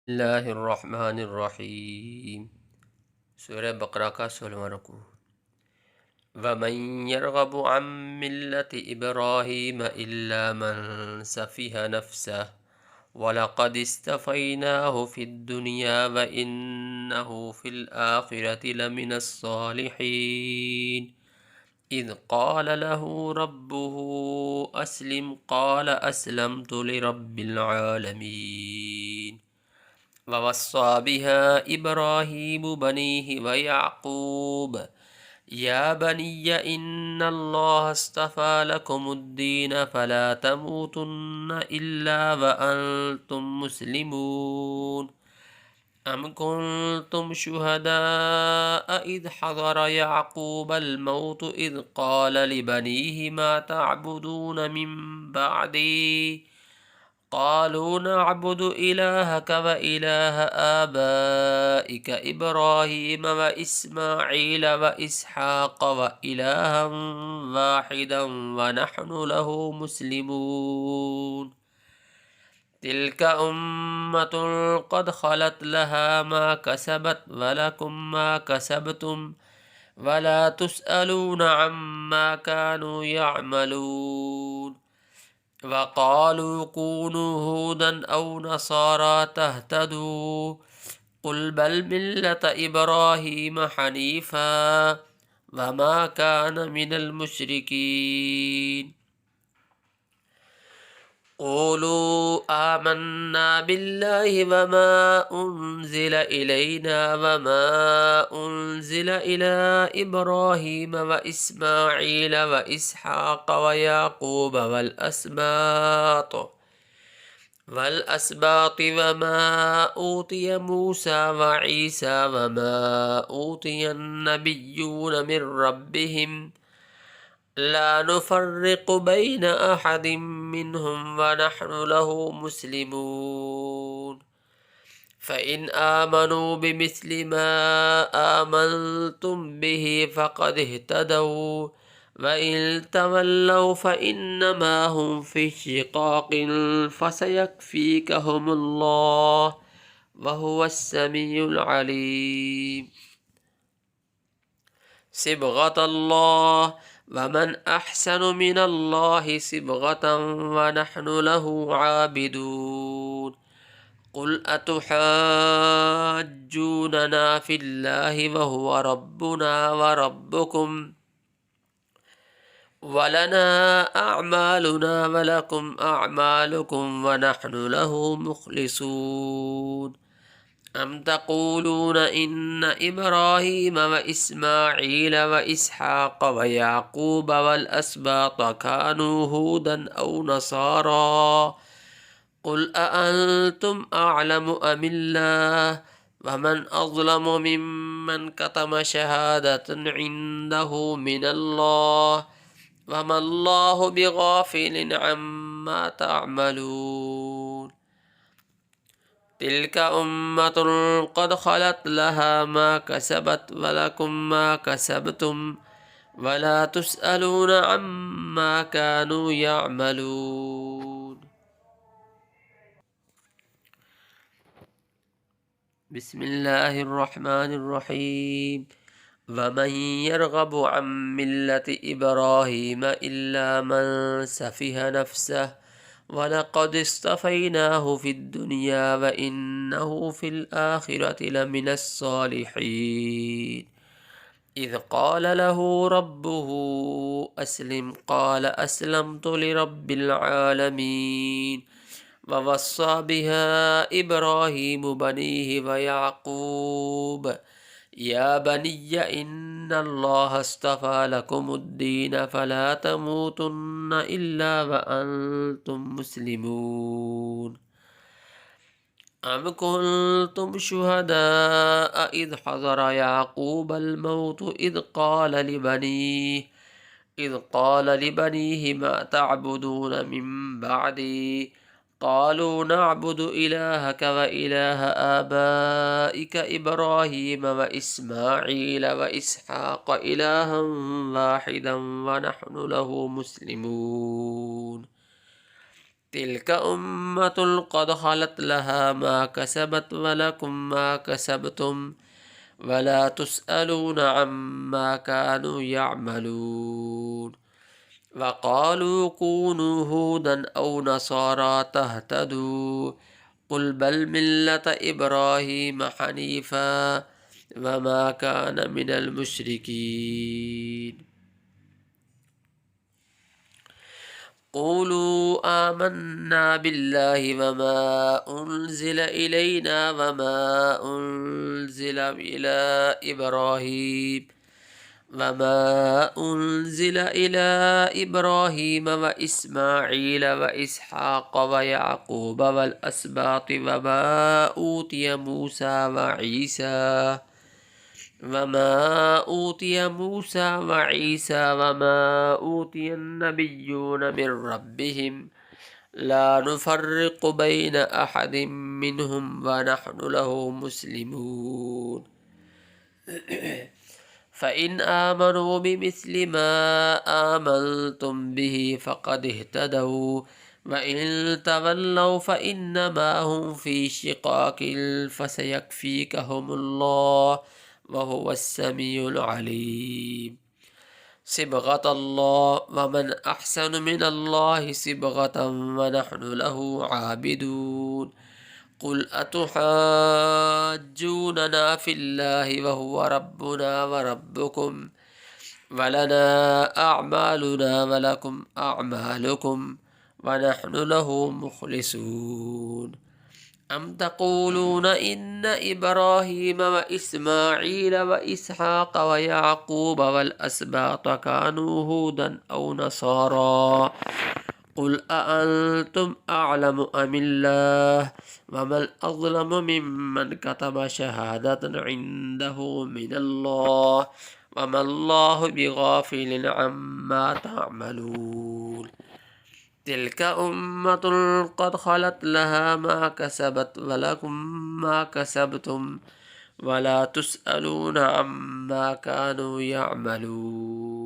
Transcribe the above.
बिस्मिल्लाहिर्रहमानिर्रहीम। सूरह बकरा का 16वां रुकू। वमन यरगबु अन मिल्लति इब्राहीम इल्ला मन सफिह नफ्सह वलक़द इस्तफ़ैनाहु फ़िद्दुनिया व इन्नहु फ़िल आख़िरति लमिनस सालिहीन। इज़ क़ाल लहू रब्बुहु अस्लिम क़ाल अस्लमतु लिरब्बिल आलमीन। ववस्सा बिहा इब्राहीमु बनीहि व याक़ूब या बनिय्य इन्नल्लाह अस्तफ़ा लकुमुद्दीन फला तमूतुन्न इल्ला व अंतुम मुस्लिमून। अम कुन्तुम शुहदाअ इज़ हज़र याक़ूबल मौत इज़ क़ाल लिबनीहि मा तअबुदून मिन बअदी क़ालू नअबुदु इलाहक व इलाह आबाइक इब्राहीम व इस्माईल व इसहाक़ व इलाहन वाहिदन व नहनु लहु मुस्लिमून। तिल्क उम्मतुन क़द ख़लत लहा मा कसबत व लकुम मा कसबतुम वला तुस्अलून अम्मा कानू यअमलून। वक़ालू कूनू हूदन औ नसारा तहतदू क़ुल बल मिल्लत इब्राहीम हनीफ़ा वमा कान मिनल मुशरिकीन। क़ूलू आमन्ना बिल्लाहि वमा उन्ज़िल इलैना वमा उन्ज़िल इला इब्राहीम व इस्माईल व इसहाक़ व याक़ूब वल अस्बात वमा ऊतिय मूसा व ईसा वमा ऊतिय नबिय्यून मिर रब्बिहिम ला नुफ़र्रिक़ु बैन अहदिम मिनहुम व नहनु लहु मुस्लिमून। फ़इन आमनू बिमिस्लि मा आमनतुम बिहि फ़क़द इह्तदौ व इन तवल्लौ फ़इन्नमा हुम फ़ी शिक़ाक़िन फ़सयक्फ़ीकहुमुल्लाह व हुवस्समीउल अलीम। सिबग़तल्लाह वमन अहसनु मिनल्लाहि सिबग़तन व नहनु लहु आबिदून। क़ुल अतुहाज्जूनना फ़िल्लाहि व हुव रब्बुना व रब्बुकुम वलना अअमालुना व लकुम अअमालुकुम व नहनु लहु मुख़लिसून। अम तक़ूलून इन्न इब्राहीम व इस्माईल व इसहाक़ व याक़ूब वल अस्बात कानू हूदन औ नसारा क़ुल अअंतुम अअलमु अमिल्लाह वमन अज़लमु मिम्मन कतम शहादतन इंदहु मिनल्लाह वमल्लाहु बिगाफ़िलिन अम्मा तअमलून। तिल्क उम्मतुन क़द ख़लत लहा मा कसबत व लकुम मा कसबतुम वला तुस्अलून अम्मा कानू यअमलून। बिस्मिल्लाहिर्रहमानिर्रहीम। वमन यरग़बु अन मिल्लति इब्राहीम इल्ला मन सफ़िह नफ्सह वलक़द इस्तफ़ैनाहु फ़िद्दुनिया व इन्नहु फ़िल आख़िरति लमिनस सालिहीन। इज़ क़ाल लहू रब्बुहु अस्लिम क़ाल अस्लमतु लिरब्बिल आलमीन। ववस्सा बिहा इब्राहीमु बनीहि व याक़ूब या बनिय्य इन्नल्लाह अस्तफ़ा लकुमुद्दीन फला तमूतुन्न इल्ला व अंतुम मुस्लिमून। अम कुन्तुम शुहदाअ इज़ हज़र याक़ूबल मौत इज़ क़ाल लिबनीहि मा तअबुदून मिन बअदी क़ालू नअबुदु इलाहक व इलाह आबाइक इब्राहीम व इस्माईल व इसहाक़ इलाहन वाहिदन व नहनु लहु मुस्लिमून। तिल्क उम्मतुल क़द खलत लहा मा कसबत वलकुम मा कसबतुम वला तुसअलून अम्मा कानू यअमलून। वक़ालू कूनू हूदन औ नसारा तहतदू कुल बल मिल्लत इब्राहीम हनीफ़ा वमा कान मिनल मुशरिकीन। क़ूलू आमन्ना बिल्लाहि वमा उन्ज़िल इलैना वमा उन्ज़िल इला इब्राहीम वमा उन्ज़िल इला इब्राहीम व इस्माईल व इसहाक़ व याक़ूब वल अस्बाति वमा ऊतिय मूसा व ईसा वमा ऊतिय नबिय्यून मिर रब्बिहिम ला नुफ़र्रिक़ु बैन अहदिम मिनहुम व नहनु लहु मुस्लिमून। फ़इन आमनू बिमिस्लि मा आमनतुम बिही फ़क़द इह्तदौ व इन तवल्लौ फ़इन्नमा हुम फ़ी शिक़ाक़िन फ़सयक्फ़ीकहुमुल्लाह व हुवस्समीउल अलीम। सिबग़तल्लाह व मन अहसनु मिनल्लाहि सिबग़तन व नहनु लहु आबिदून। कुल अतुहाज्जूनना फ़िल्लाहि व हुव रब्बुना व रब्बुकुम व लना अअमालुना व लकुम अअमालुकुम व नहनु लहु मुख़लिसून। अम तक़ूलून इन्न इब्राहीम व इस्माईल व इसहाक़ व याक़ूब वल अस्बात कानू हूदन औ नसारा कुल अअंतुम अअलमु अमिल्लाह वमन अज़लमु मिम्मन कतम शहादतन इंदहु मिनल्लाह वमल्लाहु बिगाफ़िलिन अम्मा तअमलून। तिल्क उम्मतुन क़द खलत लहा मा कसबत वलकुम मा कसबतुम वला तुसअलून अम्मा कानू यअमलून।